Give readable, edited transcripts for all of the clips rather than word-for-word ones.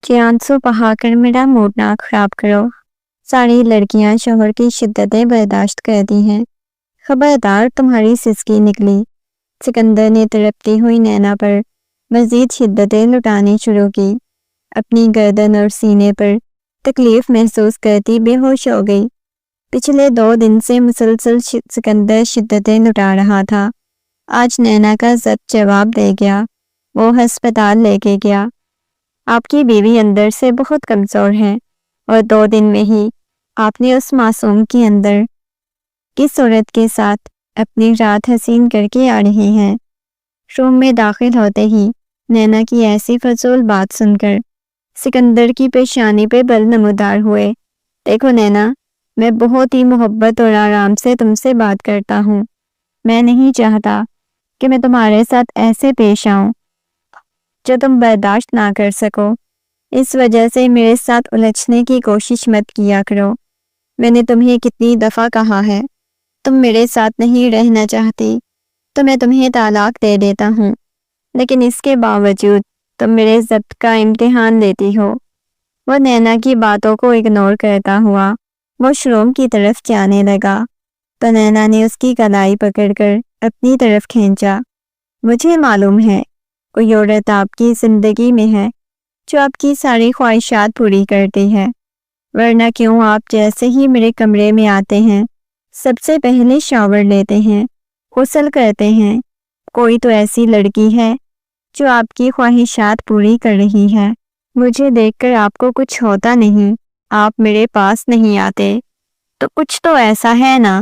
کہ آنسو بہا کر میرا موڈ نہ خراب کرو۔ ساری لڑکیاں شوہر کی شدتیں برداشت کرتی ہیں، خبردار تمہاری سسکی نکلی۔ سکندر نے تڑپتی ہوئی نینا پر مزید شدتیں لٹانی شروع کی، اپنی گردن اور سینے پر تکلیف محسوس کرتی بے ہوش ہو گئی۔ پچھلے 2 دن سے مسلسل سکندر شدتیں لٹا رہا تھا، آج نینا کا ضبط جواب دے گیا، وہ ہسپتال لے کے گیا۔ آپ کی بیوی اندر سے بہت کمزور ہے اور 2 دن میں ہی آپ نے اس معصوم کی اندر کی صورت کے ساتھ اپنی رات حسین کر کے آ رہی ہیں۔ روم میں داخل ہوتے ہی نینا کی ایسی فضول بات سن کر سکندر کی پیشانی پہ بل نمودار ہوئے۔ دیکھو نینا، میں بہت ہی محبت اور آرام سے تم سے بات کرتا ہوں، میں نہیں چاہتا کہ میں تمہارے ساتھ ایسے پیش آؤں جو تم برداشت نہ کر سکو۔ اس وجہ سے میرے ساتھ الجھنے کی کوشش مت کیا کرو۔ میں نے تمہیں کتنی دفعہ کہا ہے تم میرے ساتھ نہیں رہنا چاہتی تو میں تمہیں طلاق دے دیتا ہوں، لیکن اس کے باوجود تم میرے ضبط کا امتحان لیتی ہو۔ وہ نینا کی باتوں کو اگنور کرتا ہوا واش روم کی طرف جانے لگا تو نینا نے اس کی کلائی پکڑ کر اپنی طرف کھینچا۔ مجھے معلوم ہے کوئی عورت آپ کی زندگی میں ہے جو آپ کی ساری خواہشات پوری کرتی ہے، ورنہ کیوں آپ جیسے ہی میرے کمرے میں آتے ہیں سب سے پہلے شاور لیتے ہیں، غسل کرتے ہیں۔ کوئی تو ایسی لڑکی ہے جو آپ کی خواہشات پوری کر رہی ہے۔ مجھے دیکھ کر آپ کو کچھ ہوتا نہیں، آپ میرے پاس نہیں آتے، تو کچھ تو ایسا ہے نا؟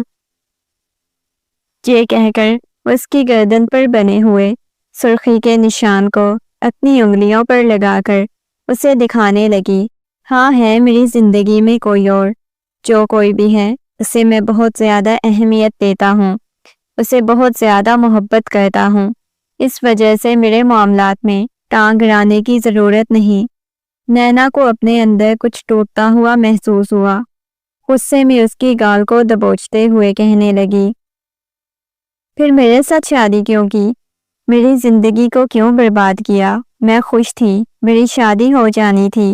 یہ کہہ کر اس کی گردن پر بنے ہوئے سرخی کے نشان کو اپنی انگلیوں پر لگا کر اسے دکھانے لگی۔ ہاں، ہے میری زندگی میں کوئی اور، جو کوئی بھی ہے اسے میں بہت زیادہ اہمیت دیتا ہوں، اسے بہت زیادہ محبت کرتا ہوں، اس وجہ سے میرے معاملات میں ٹانگ اڑانے کی ضرورت نہیں۔ نینا کو اپنے اندر کچھ ٹوٹتا ہوا محسوس ہوا، غصے میں اس کی گال کو دبوچتے ہوئے کہنے لگی، پھر میرے ساتھ شادی کیوں کی؟ میری زندگی کو کیوں برباد کیا؟ میں خوش تھی، میری شادی ہو جانی تھی،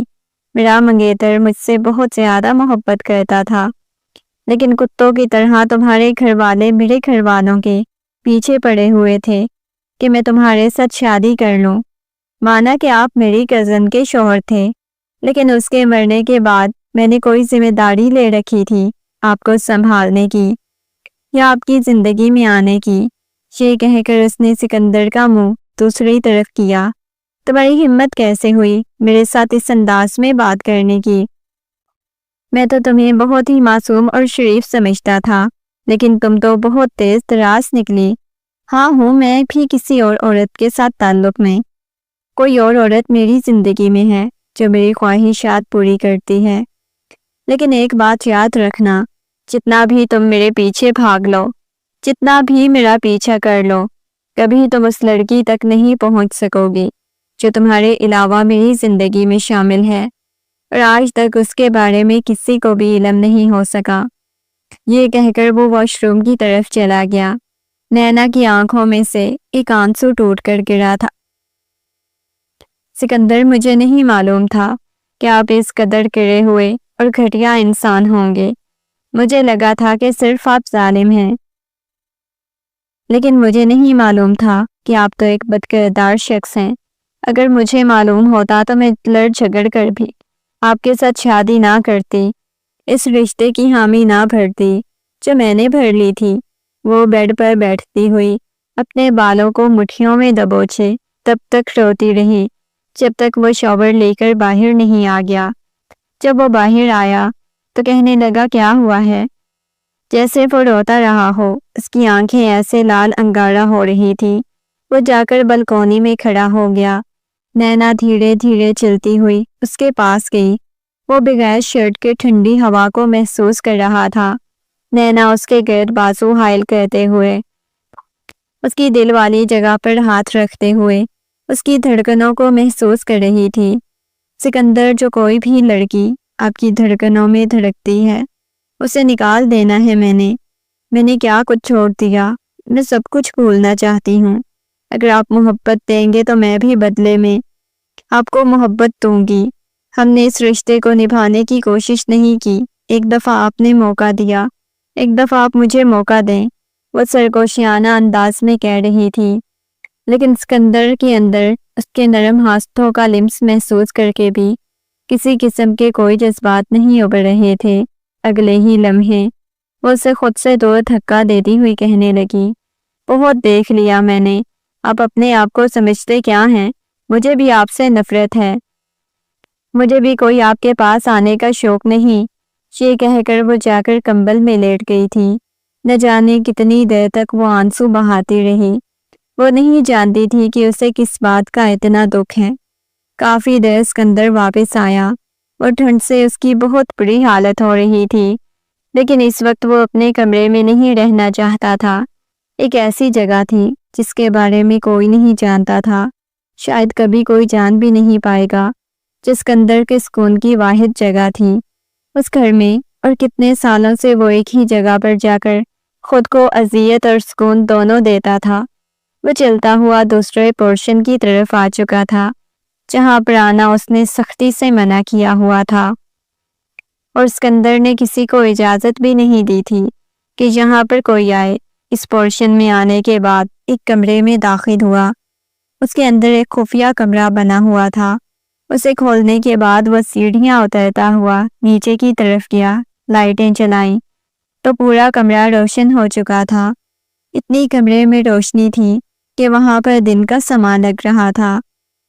میرا منگیتر مجھ سے بہت زیادہ محبت کرتا تھا، لیکن کتوں کی طرح تمہارے گھر والے میرے گھر والوں کے پیچھے پڑے ہوئے تھے کہ میں تمہارے ساتھ شادی کر لوں۔ مانا کہ آپ میری کزن کے شوہر تھے، لیکن اس کے مرنے کے بعد میں نے کوئی ذمہ داری لے رکھی تھی آپ کو سنبھالنے کی یا آپ کی زندگی میں آنے کی۔ یہ کہہ کر اس نے سکندر کا منہ دوسری طرف کیا۔ تمہاری ہمت کیسے ہوئی میرے ساتھ اس انداز میں بات کرنے کی؟ میں تو تمہیں بہت ہی معصوم اور شریف سمجھتا تھا، لیکن تم تو بہت تیز تراس نکلی۔ ہاں، ہوں میں بھی کسی اور عورت کے ساتھ تعلق میں، کوئی اور عورت میری زندگی میں ہے جو میری خواہشات پوری کرتی ہے، لیکن ایک بات یاد رکھنا، جتنا بھی تم میرے پیچھے بھاگ لو، جتنا بھی میرا پیچھا کر لو، کبھی تم اس لڑکی تک نہیں پہنچ سکو گی جو تمہارے علاوہ میری زندگی میں شامل ہے، اور آج تک اس کے بارے میں کسی کو بھی علم نہیں ہو سکا۔ یہ کہہ کر وہ واش روم کی طرف چلا گیا۔ نینا کی آنکھوں میں سے ایک آنسو ٹوٹ کر گرا تھا۔ سکندر، مجھے نہیں معلوم تھا کہ آپ اس قدر گرے ہوئے اور گھٹیا انسان ہوں گے۔ مجھے لگا تھا کہ صرف آپ ظالم ہیں، لیکن مجھے نہیں معلوم تھا کہ آپ تو ایک بدکردار شخص ہیں۔ اگر مجھے معلوم ہوتا تو میں لڑ جھگڑ کر بھی آپ کے ساتھ شادی نہ کرتی، اس رشتے کی حامی نہ بھرتی جو میں نے بھر لی تھی۔ وہ بیڈ پر بیٹھتی ہوئی اپنے بالوں کو مٹھیوں میں دبوچے تب تک روتی رہی جب تک وہ شاور لے کر باہر نہیں آ گیا۔ جب وہ باہر آیا تو کہنے لگا، کیا ہوا ہے؟ جیسے وہ روتا رہا ہو، اس کی آنکھیں ایسے لال انگارہ ہو رہی تھی۔ وہ جا کر بلکونی میں کھڑا ہو گیا۔ نینا دھیرے دھیرے چلتی ہوئی اس کے پاس گئی۔ وہ بغیر شرٹ کے ٹھنڈی ہوا کو محسوس کر رہا تھا۔ نینا اس کے گرد بازو حائل کرتے ہوئے، اس کی دل والی جگہ پر ہاتھ رکھتے ہوئے اس کی دھڑکنوں کو محسوس کر رہی تھی۔ سکندر، جو کوئی بھی لڑکی آپ کی دھڑکنوں میں دھڑکتی ہے اسے نکال دینا ہے۔ میں نے کیا کچھ چھوڑ دیا؟ میں سب کچھ بھولنا چاہتی ہوں۔ اگر آپ محبت دیں گے تو میں بھی بدلے میں آپ کو محبت دوں گی۔ ہم نے اس رشتے کو نبھانے کی کوشش نہیں کی، ایک دفعہ آپ نے موقع دیا، ایک دفعہ آپ مجھے موقع دیں، وہ سرگوشیانہ انداز میں کہہ رہی تھی، لیکن سکندر کے اندر اس کے نرم ہاتھوں کا لمس محسوس کر کے بھی کسی قسم کے کوئی جذبات نہیں ابھر رہے تھے۔ اگلے ہی لمحے وہ اسے خود سے دور دھکا دیتی ہوئی کہنے لگی، بہت دیکھ لیا میں نے، آپ اپنے آپ کو سمجھتے کیا ہیں؟ مجھے بھی آپ سے نفرت ہے، مجھے بھی کوئی آپ کے پاس آنے کا شوق نہیں۔ یہ کہہ کر وہ جا کر کمبل میں لیٹ گئی تھی۔ نہ جانے کتنی دیر تک وہ آنسو بہاتی رہی۔ وہ نہیں جانتی تھی کہ اسے کس بات کا اتنا دکھ ہے۔ کافی دیر سکندر واپس آیا اور ٹھنڈ سے اس کی بہت بری حالت ہو رہی تھی، لیکن اس وقت وہ اپنے کمرے میں نہیں رہنا چاہتا تھا۔ ایک ایسی جگہ تھی جس کے بارے میں کوئی نہیں جانتا تھا، شاید کبھی کوئی جان بھی نہیں پائے گا، جس سکندر کے سکون کی واحد جگہ تھی اس گھر میں۔ اور کتنے سالوں سے وہ ایک ہی جگہ پر جا کر خود کو اذیت اور سکون دونوں دیتا تھا۔ وہ چلتا ہوا دوسرے پورشن کی طرف آ چکا تھا، جہاں پر آنا اس نے سختی سے منع کیا ہوا تھا، اور سکندر نے کسی کو اجازت بھی نہیں دی تھی کہ یہاں پر کوئی آئے۔ اس پورشن میں آنے کے بعد ایک کمرے میں داخل ہوا۔ اس کے اندر ایک خفیہ کمرہ بنا ہوا تھا۔ اسے کھولنے کے بعد وہ سیڑھیاں اترتا ہوا نیچے کی طرف گیا، لائٹیں جلائیں تو پورا کمرہ روشن ہو چکا تھا۔ اتنی کمرے میں روشنی تھی کہ وہاں پر دن کا سما لگ رہا تھا۔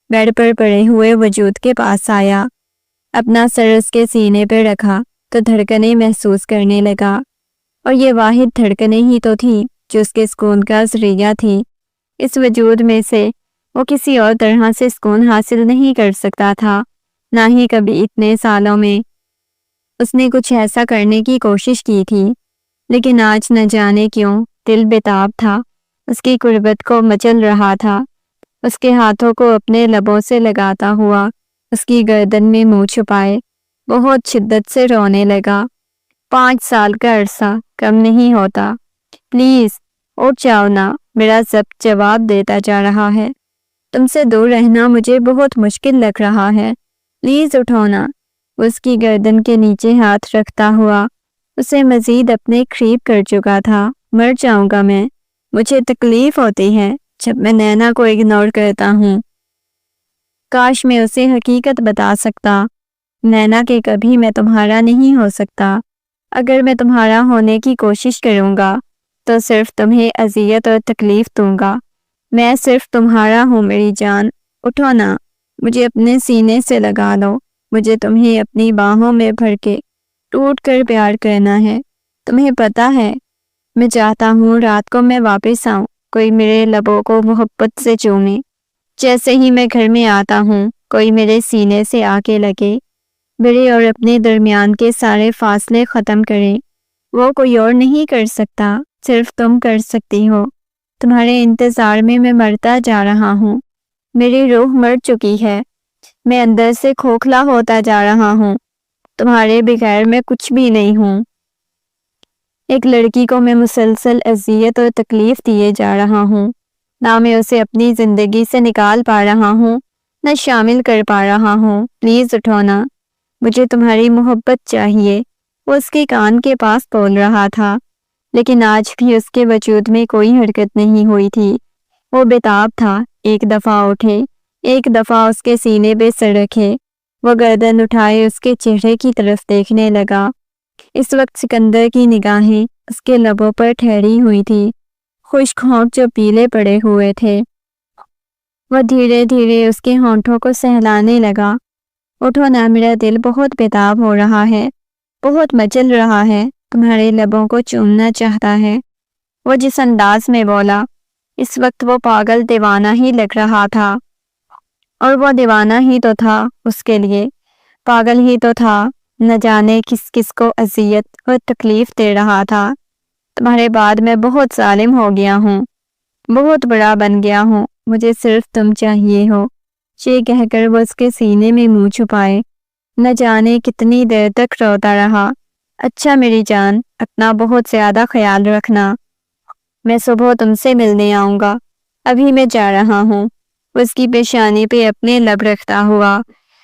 بیڈ پر پڑے ہوئے وجود کے پاس آیا، اپنا سر اس کے سینے پہ رکھا تو دھڑکنیں محسوس کرنے لگا، اور یہ واحد دھڑکنیں ہی تو تھی جو اس کے سکون کا ذریعہ تھی۔ اس وجود میں سے وہ کسی اور طرح سے سکون حاصل نہیں کر سکتا تھا، نہ ہی کبھی اتنے سالوں میں اس نے کچھ ایسا کرنے کی کوشش کی تھی، لیکن آج نہ جانے کیوں دل بےتاب تھا، اس کی قربت کو مچل رہا تھا۔ اس کے ہاتھوں کو اپنے لبوں سے لگاتا ہوا اس کی گردن میں منہ چھپائے بہت شدت سے رونے لگا۔ 5 سال کا عرصہ کم نہیں ہوتا، پلیز اٹھ جاؤ نا، میرا ضبط جواب دیتا جا رہا ہے، تم سے دور رہنا مجھے بہت مشکل لگ رہا ہے، پلیز اٹھو نا۔ اس کی گردن کے نیچے ہاتھ رکھتا ہوا اسے مزید اپنے قریب کر چکا تھا۔ مر جاؤں گا میں، مجھے تکلیف ہوتی ہے جب میں نینا کو اگنور کرتا ہوں۔ کاش میں اسے حقیقت بتا سکتا، نینا کہ کبھی میں تمہارا نہیں ہو سکتا۔ اگر میں تمہارا ہونے کی کوشش کروں گا تو صرف تمہیں اذیت اور تکلیف دوں گا۔ میں صرف تمہارا ہوں میری جان، اٹھو نا، مجھے اپنے سینے سے لگا لو، مجھے تمہیں اپنی باہوں میں بھر کے ٹوٹ کر پیار کرنا ہے۔ تمہیں پتہ ہے میں چاہتا ہوں رات کو میں واپس آؤں، کوئی میرے لبوں کو محبت سے چومے، جیسے ہی میں گھر میں آتا ہوں کوئی میرے سینے سے آ کے لگے، میرے اور اپنے درمیان کے سارے فاصلے ختم کرے۔ وہ کوئی اور نہیں کر سکتا، صرف تم کر سکتی ہو۔ تمہارے انتظار میں مرتا جا رہا ہوں، میری روح مر چکی ہے، میں اندر سے کھوکھلا ہوتا جا رہا ہوں، تمہارے بغیر میں کچھ بھی نہیں ہوں۔ ایک لڑکی کو میں مسلسل اذیت اور تکلیف دیے جا رہا ہوں، نہ میں اسے اپنی زندگی سے نکال پا رہا ہوں، نہ شامل کر پا رہا ہوں۔ پلیز اٹھو نا، مجھے تمہاری محبت چاہیے۔ وہ اس کے کان کے پاس بول رہا تھا، لیکن آج بھی اس کے وجود میں کوئی حرکت نہیں ہوئی تھی۔ وہ بےتاب تھا۔ ایک دفعہ اٹھے، ایک دفعہ اس کے سینے پہ سر رکھے، وہ گردن اٹھائے اس کے چہرے کی طرف دیکھنے لگا۔ اس وقت سکندر کی نگاہیں اس کے لبوں پر ٹھہری ہوئی تھی، خشک ہونٹ جو پیلے پڑے ہوئے تھے۔ وہ دھیرے دھیرے اس کے ہونٹوں کو سہلانے لگا۔ اٹھو نا، میرا دل بہت بےتاب ہو رہا ہے، بہت مچل رہا ہے، تمہارے لبوں کو چومنا چاہتا ہے۔ وہ جس انداز میں بولا، اس وقت وہ پاگل دیوانہ ہی لگ رہا تھا، اور وہ دیوانہ ہی تو تھا اس کے لیے، پاگل ہی تو تھا، نہ جانے کس کس کو اذیت اور تکلیف دے رہا تھا۔ تمہارے بعد میں بہت ظالم ہو گیا ہوں، بہت بڑا بن گیا ہوں، مجھے صرف تم چاہیے ہو۔ یہ کہہ کر وہ اس کے سینے میں منہ چھپائے نہ جانے کتنی دیر تک روتا رہا۔ اچھا میری جان، اپنا بہت زیادہ خیال رکھنا، میں صبح تم سے ملنے آؤں گا، ابھی میں جا رہا ہوں۔ اس کی پیشانی پہ اپنے لب رکھتا ہوا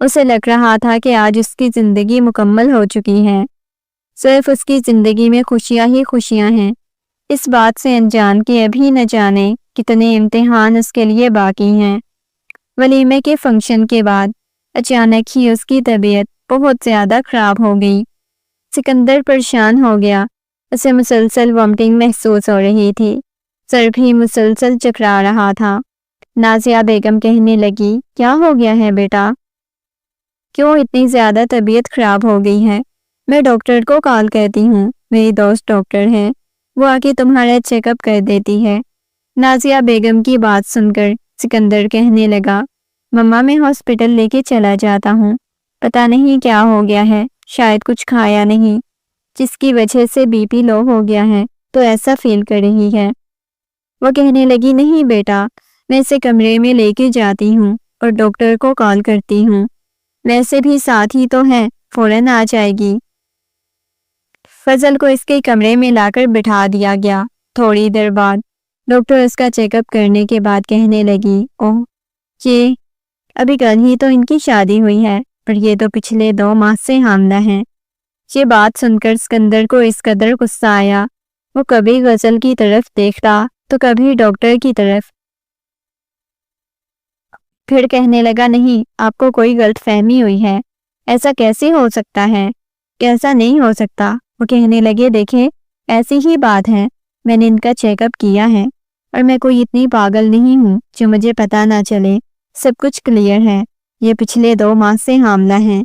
اسے لگ رہا تھا کہ آج اس کی زندگی مکمل ہو چکی ہے، صرف اس کی زندگی میں خوشیاں ہی خوشیاں ہیں، اس بات سے انجان کہ ابھی نہ جانے کتنے امتحان اس کے لیے باقی ہیں۔ ولیمے کے فنکشن کے بعد اچانک ہی اس کی طبیعت بہت زیادہ خراب ہو گئی۔ سکندر پریشان ہو گیا، اسے مسلسل وامٹنگ محسوس ہو رہی تھی، سر بھی مسلسل چکرا رہا تھا۔ نازیہ بیگم کہنے لگی، کیا ہو گیا ہے بیٹا؟ کیوں اتنی زیادہ طبیعت خراب ہو گئی ہے؟ میں ڈاکٹر کو کال کرتی ہوں، میری دوست ڈاکٹر ہے، وہ آ کے تمہارا چیک اپ کر دیتی ہے۔ نازیہ بیگم کی بات سن کر سکندر کہنے لگا، مما میں ہاسپٹل لے کے چلا جاتا ہوں، پتہ نہیں کیا ہو گیا ہے، شاید کچھ کھایا نہیں، جس کی وجہ سے بی پی لو ہو گیا ہے تو ایسا فیل کر رہی ہے۔ وہ کہنے لگی، نہیں بیٹا، میں اسے کمرے میں لے کے جاتی ہوں اور ڈاکٹر کو کال کرتی ہوں، ویسے بھی ساتھ ہی تو ہے، فوراً آ جائے گی۔ فضل کو اس کے کمرے میں لا کر بٹھا دیا گیا۔ تھوڑی دیر بعد ڈاکٹر اس کا چیک اپ کرنے کے بعد کہنے لگی، اوہ یہ ابھی کل ہی تو ان کی شادی ہوئی ہے، پر یہ تو پچھلے 2 ماہ سے حاملہ ہیں۔ یہ بات سن کر سکندر کو اس قدر غصہ آیا، وہ کبھی غزل کی طرف دیکھتا تو کبھی ڈاکٹر کی طرف۔ پھر کہنے لگا، نہیں، آپ کو کوئی غلط فہمی ہوئی ہے، ایسا کیسے ہو سکتا ہے؟ کیسا نہیں ہو سکتا؟ وہ کہنے لگے، دیکھیں ایسی ہی بات ہے، میں نے ان کا چیک اپ کیا ہے اور میں کوئی اتنی پاگل نہیں ہوں جو مجھے پتہ نہ چلے، سب کچھ کلیئر ہے، یہ پچھلے 2 ماہ سے حاملہ ہیں۔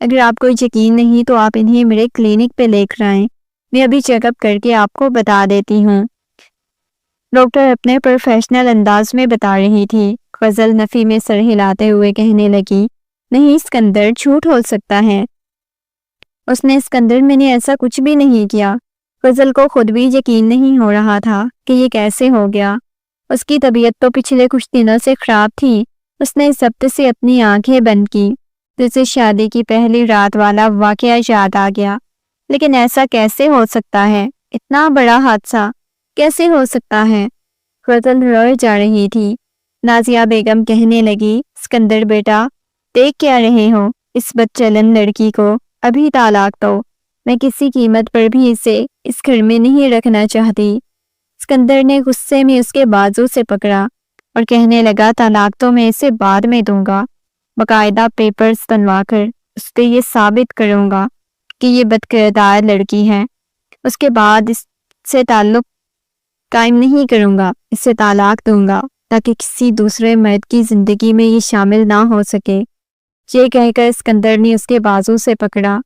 اگر آپ کو یقین نہیں تو آپ انہیں میرے کلینک پہ لے کر آئیں، میں ابھی چیک اپ کر کے آپ کو بتا دیتی ہوں۔ ڈاکٹر اپنے پروفیشنل انداز میں بتا رہی تھی۔ غزل نفی میں سر ہلاتے ہوئے کہنے لگی، نہیں سکندر، جھوٹ ہو سکتا ہے، اس نے سکندر میں نے ایسا کچھ بھی نہیں کیا۔ غزل کو خود بھی یقین نہیں ہو رہا تھا کہ یہ کیسے ہو گیا۔ اس کی طبیعت تو پچھلے کچھ دنوں سے خراب تھی، اس نے اس ہفتے سے اپنی آنکھیں بند کی، جسے شادی کی پہلی رات والا واقعہ یاد آ گیا۔ لیکن ایسا کیسے ہو سکتا ہے؟ اتنا بڑا حادثہ کیسے ہو سکتا ہے؟ غزل روئے جا رہی تھی۔ نازیہ بیگم کہنے لگی، سکندر بیٹا، دیکھ کیا رہے ہو اس بدچلن لڑکی کو؟ ابھی طلاق دو، میں کسی قیمت پر بھی اسے اس گھر میں نہیں رکھنا چاہتی۔ سکندر نے غصے میں اس کے بازو سے پکڑا اور کہنے لگا، طلاق تو میں اسے بعد میں دوں گا، باقاعدہ پیپرز بنوا کر اس پہ یہ ثابت کروں گا کہ یہ بدکردار لڑکی ہے، اس کے بعد اس سے تعلق قائم نہیں کروں گا، اسے طلاق دوں گا تاکہ کسی دوسرے مرد کی زندگی میں یہ شامل نہ ہو سکے۔ یہ کہہ کر سکندر نے اس کے بازو سے پکڑا،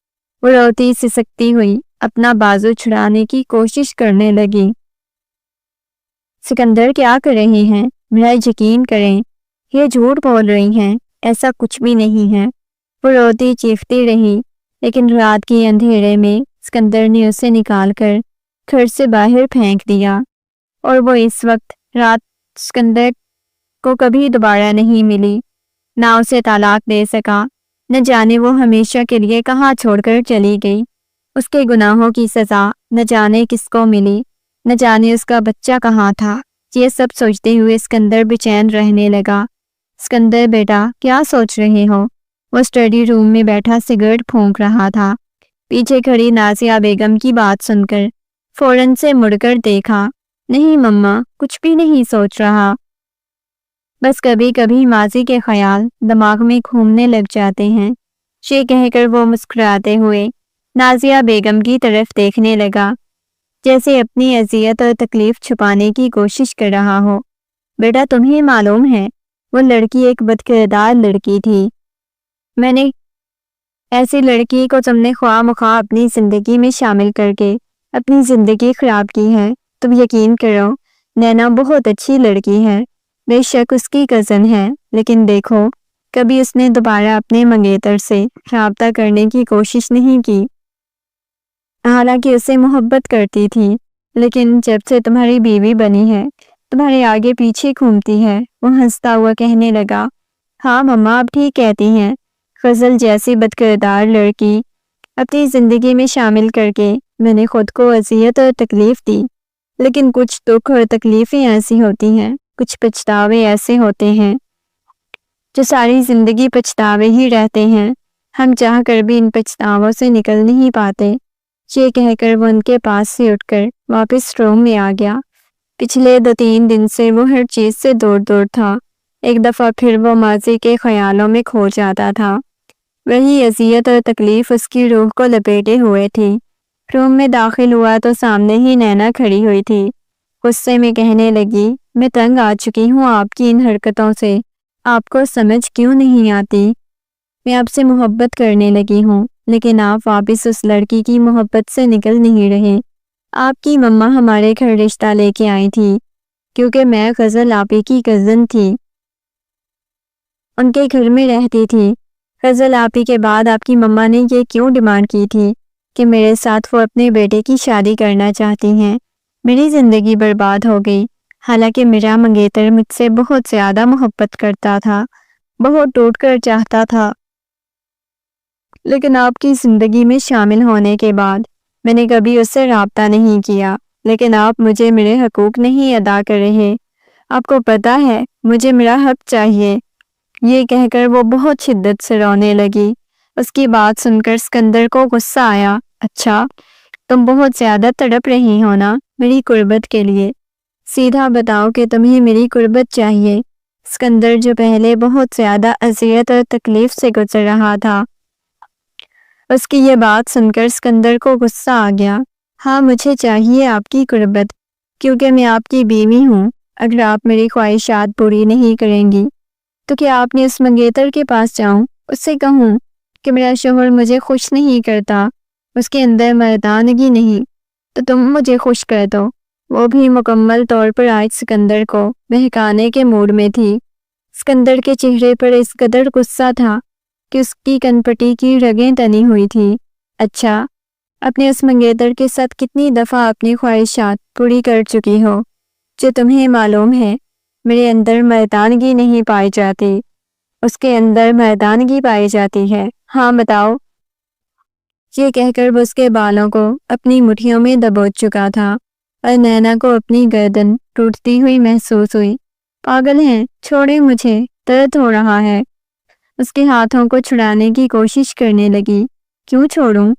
وہ روتی سسکتی ہوئی اپنا بازو چھڑانے کی کوشش کرنے لگی۔ سکندر کیا کر رہی ہیں؟ میرا یقین کریں، یہ جھوٹ بول رہی ہیں، ایسا کچھ بھی نہیں ہے۔ وہ روتی چیختی رہی، لیکن رات کے اندھیرے میں سکندر نے اسے نکال کر گھر سے باہر پھینک دیا، اور وہ اس وقت رات سکندر کو کبھی دوبارہ نہیں ملی، نہ اسے طلاق دے سکا، نہ جانے وہ ہمیشہ کے لیے کہاں چھوڑ کر چلی گئی۔ اس کے گناہوں کی سزا نہ جانے کس کو ملی، نہ جانے اس کا بچہ کہاں تھا۔ یہ سب سوچتے ہوئے سکندر بے چین رہنے لگا۔ سکندر بیٹا، کیا سوچ رہے ہو؟ وہ اسٹڈی روم میں بیٹھا سگریٹ پھونک رہا تھا۔ پیچھے کھڑی نازیہ بیگم کی بات سن کر فوراً سے مڑ کر دیکھا، نہیں مما، کچھ بھی نہیں سوچ رہا، بس کبھی کبھی ماضی کے خیال دماغ میں گھومنے لگ جاتے ہیں۔ یہ کہہ کر وہ مسکراتے ہوئے نازیہ بیگم کی طرف دیکھنے لگا، جیسے اپنی اذیت اور تکلیف چھپانے کی کوشش کر رہا ہو۔ بیٹا، تمہیں معلوم ہے وہ لڑکی ایک بدکردار لڑکی تھی، میں نے ایسی لڑکی کو تم نے خواہ مخواہ اپنی زندگی میں شامل کر کے اپنی زندگی خراب کی ہے۔ تم یقین کرو، نینا بہت اچھی لڑکی ہے، بے شک اس کی کزن ہے، لیکن دیکھو کبھی اس نے دوبارہ اپنے منگیتر سے رابطہ کرنے کی کوشش نہیں کی، حالانکہ اسے محبت کرتی تھی، لیکن جب سے تمہاری بیوی بنی ہے تمہارے آگے پیچھے گھومتی ہے۔ وہ ہنستا ہوا کہنے لگا، ہاں مما، اب ٹھیک کہتی ہیں، غزل جیسی بدکردار لڑکی اپنی زندگی میں شامل کر کے میں نے خود کو اذیت اور تکلیف دی، لیکن کچھ دکھ اور تکلیفیں ایسی ہوتی ہیں، کچھ پچھتاوے ایسے ہوتے ہیں جو ساری زندگی پچھتاوے ہی رہتے ہیں، ہم چاہ کر بھی ان پچھتاووں سے نکل نہیں پاتے۔ یہ کہہ کر وہ ان کے پاس سے اٹھ کر واپس روم میں آ گیا۔ پچھلے 2-3 دن سے وہ ہر چیز سے دور تھا۔ ایک دفعہ پھر وہ ماضی کے خیالوں میں کھو جاتا تھا۔ وہی اذیت اور تکلیف اس کی روح کو لپیٹے ہوئے تھی۔ روم میں داخل ہوا تو سامنے ہی نینا کھڑی ہوئی تھی۔ غصے میں کہنے لگی، میں تنگ آ چکی ہوں آپ کی ان حرکتوں سے۔ آپ کو سمجھ کیوں نہیں آتی؟ میں آپ سے محبت کرنے لگی ہوں، لیکن آپ واپس اس لڑکی کی محبت سے نکل نہیں رہے۔ آپ کی مما ہمارے گھر رشتہ لے کے آئی تھی کیونکہ میں غزل آپی کی کزن تھی، ان کے گھر میں رہتی تھی۔ غزل آپی کے بعد آپ کی مما نے یہ کیوں ڈیمانڈ کی تھی کہ میرے ساتھ وہ اپنے بیٹے کی شادی کرنا چاہتی ہیں۔ میری زندگی برباد ہو گئی، حالانکہ میرا منگیتر مجھ سے بہت زیادہ محبت کرتا تھا، بہت ٹوٹ کر چاہتا تھا، لیکن آپ کی زندگی میں شامل ہونے کے بعد میں نے کبھی اس سے رابطہ نہیں کیا۔ لیکن آپ مجھے میرے حقوق نہیں ادا کر رہے، آپ کو پتہ ہے مجھے میرا حق چاہیے۔ یہ کہہ کر وہ بہت شدت سے رونے لگی۔ اس کی بات سن کر اسکندر کو غصہ آیا۔ اچھا، تم بہت زیادہ تڑپ رہی ہو نا میری قربت کے لیے، سیدھا بتاؤ کہ تمہیں میری قربت چاہیے۔ اسکندر جو پہلے بہت زیادہ اذیت اور تکلیف سے گزر رہا تھا، اس کی یہ بات سن کر اسکندر کو غصہ آ گیا۔ ہاں، مجھے چاہیے آپ کی قربت، کیونکہ میں آپ کی بیوی ہوں۔ اگر آپ میری خواہشات پوری نہیں کریں گی تو کیا آپ نے اس منگیتر کے پاس جاؤں، اس سے کہوں کہ میرا شوہر مجھے خوش نہیں کرتا، اس کے اندر مردانگی نہیں، تو تم مجھے خوش کر دو۔ وہ بھی مکمل طور پر آج سکندر کو بہکانے کے موڈ میں تھی۔ سکندر کے چہرے پر اس قدر غصہ تھا کہ اس کی کنپٹی کی رگیں تنی ہوئی تھی۔ اچھا، اپنے اس منگیتر کے ساتھ کتنی دفعہ اپنی خواہشات پوری کر چکی ہو؟ جو تمہیں معلوم ہے میرے اندر مردانگی نہیں پائی جاتی، اس کے اندر مردانگی پائی جاتی ہے۔ ہاں بتاؤ۔ یہ کہہ کر وہ اس کے بالوں کو اپنی مٹھیوں میں دبوچ چکا تھا اور نینا کو اپنی گردن ٹوٹتی ہوئی محسوس ہوئی۔ پاگل ہیں، چھوڑیں مجھے، درد ہو رہا ہے۔ اس کے ہاتھوں کو چھڑانے کی کوشش کرنے لگی۔ کیوں چھوڑوں؟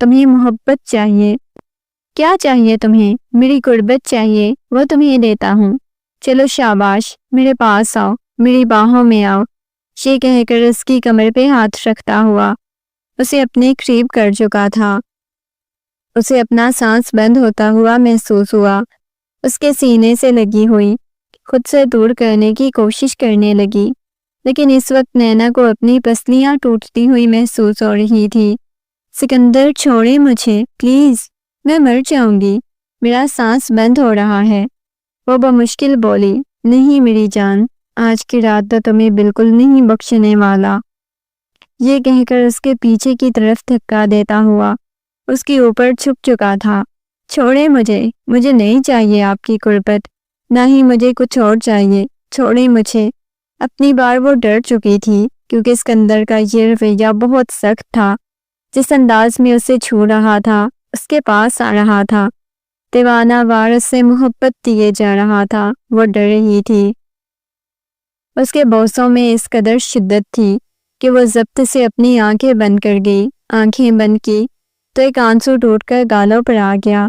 تمہیں محبت چاہیے۔ کیا چاہیے تمہیں؟ میری قربت چاہیے، وہ تمہیں دیتا ہوں۔ چلو شاباش، میرے پاس آؤ، میری باہوں میں آؤ۔ یہ کہہ کر اس کی کمر پہ ہاتھ رکھتا ہوا اسے اپنے قریب کر چکا تھا۔ اسے اپنا سانس بند ہوتا ہوا محسوس ہوا۔ اس کے سینے سے لگی ہوئی خود سے دور کرنے کی کوشش کرنے لگی، لیکن اس وقت نینا کو اپنی پسلیاں ٹوٹتی ہوئی محسوس ہو رہی تھی۔ سکندر، چھوڑے مجھے پلیز، میں مر جاؤں گی، میرا سانس بند ہو رہا ہے۔ وہ بمشکل بولی، نہیں میری جان، آج کی رات تو تمہیں بالکل نہیں بخشنے والا۔ یہ کہہ کر اس کے پیچھے کی طرف دھکا دیتا ہوا اس کے اوپر چھپ چکا تھا۔ چھوڑے مجھے نہیں چاہیے آپ کی قربت، نہ ہی مجھے کچھ اور چاہیے، چھوڑے مجھے۔ اپنی بار وہ ڈر چکی تھی کیونکہ اسکندر کا یہ رویہ بہت سخت تھا۔ جس انداز میں اسے چھو رہا تھا، اس کے پاس آ رہا تھا، دیوانہ وار اس سے محبت دیے جا رہا تھا، وہ ڈر رہی تھی۔ اس کے بوسوں میں اس قدر شدت تھی کہ وہ ضبط سے اپنی آنکھیں بند کر گئی۔ آنکھیں بند کی تو ایک آنسو ٹوٹ کر گالوں پر آ گیا،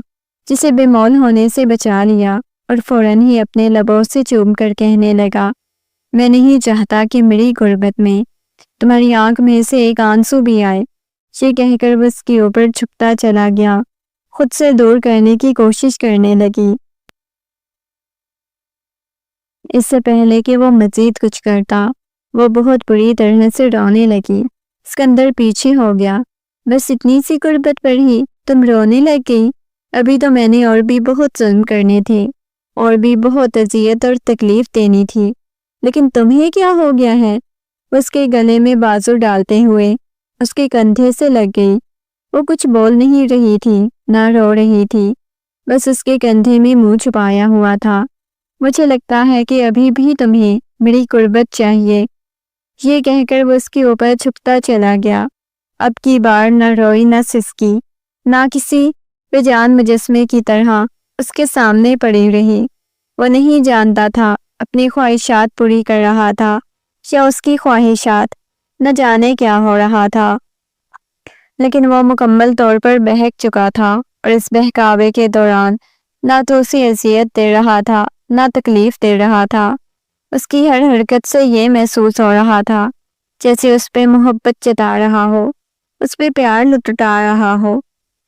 جسے بے مول ہونے سے بچا لیا اور فوراً ہی اپنے لبوں سے چوم کر کہنے لگا، میں نہیں چاہتا کہ میری غربت میں تمہاری آنکھ میں سے ایک آنسو بھی آئے۔ یہ کہہ کر وہ اس کے اوپر چھپتا چلا گیا، خود سے دور کرنے کی کوشش کرنے لگی۔ اس سے پہلے کہ وہ مزید کچھ کرتا، وہ بہت بری طرح سے رونے لگی۔ سکندر پیچھے ہو گیا۔ بس اتنی سی قربت پر ہی تم رونے لگ گئی؟ ابھی تو میں نے اور بھی بہت ظلم کرنے تھے، اور بھی بہت اذیت اور تکلیف دینی تھی، لیکن تمہیں کیا ہو گیا ہے؟ اس کے گلے میں بازو ڈالتے ہوئے اس کے کندھے سے لگ گئی۔ وہ کچھ بول نہیں رہی تھی، نہ رو رہی تھی، بس اس کے کندھے میں منہ چھپایا ہوا تھا۔ مجھے لگتا ہے کہ ابھی بھی تمہیں میری قربت چاہیے۔ یہ کہہ کر وہ اس کے اوپر چھپتا چلا گیا۔ اب کی بار نہ روئی نہ سسکی، نہ کسی بے جان مجسمے کی طرح اس کے سامنے پڑی رہی۔ وہ نہیں جانتا تھا، اپنی خواہشات پوری کر رہا تھا، یا اس کی خواہشات، نہ جانے کیا ہو رہا تھا، لیکن وہ مکمل طور پر بہک چکا تھا، اور اس بہکاوے کے دوران نہ تو اسے اذیت دے رہا تھا نہ تکلیف دے رہا تھا۔ اس کی ہر حرکت سے یہ محسوس ہو رہا تھا جیسے اس پہ محبت جتا رہا ہو، اس پہ پیار لٹا رہا ہو،